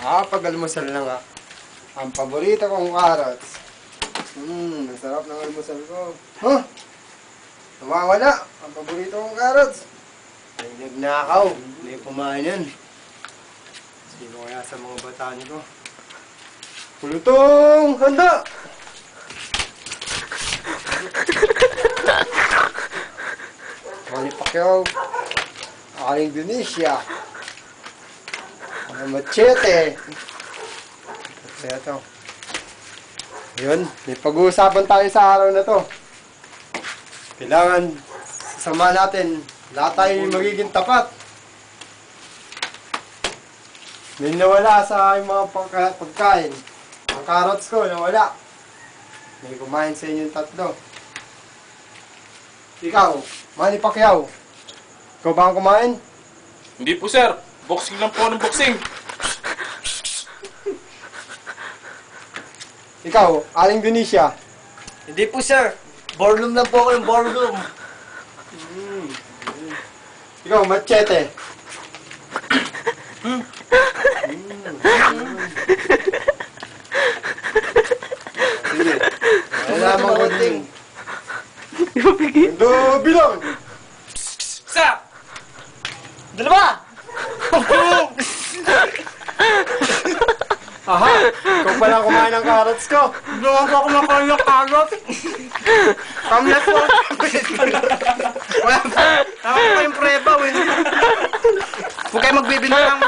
Pag-almusal na nga. Ang paborito kong carrots. Masarap ng almusal ko. Huh? Nawawala. Ang paborito kong carrots. May nagnakaw. May kumain yan. Sino kaya sa mga botaniko? Pulutong handa! Manny Pacquiao. Aling Indonesia. Machete. Machete. Yun, may pag-uusapan tayo sa araw na to. Kailangan sasama natin. Lahat tayo magiging tapat. May nawala sa aking mga pagkain. Ang carrots ko, nawala. May kumain sa inyong tatlo. Ikaw, Manny Pacquiao. Ikaw ba ang kumain? Hindi po, sir. Boxing lang po ng boxing. Ikaw, Aling Indonesia. Hindi po, sir. Borlum lang po ako yung borlum. Ikaw, Machete. Sige. Alaman ko din. Ito, bilang! Sa! Dalawa! Aha! Ikaw pala kumain ng carrots ko. Doon po ako makain ng carrot. Kamlas po. Wala pa. Ako pa yung preba, Will. Huwag kayo magbibintang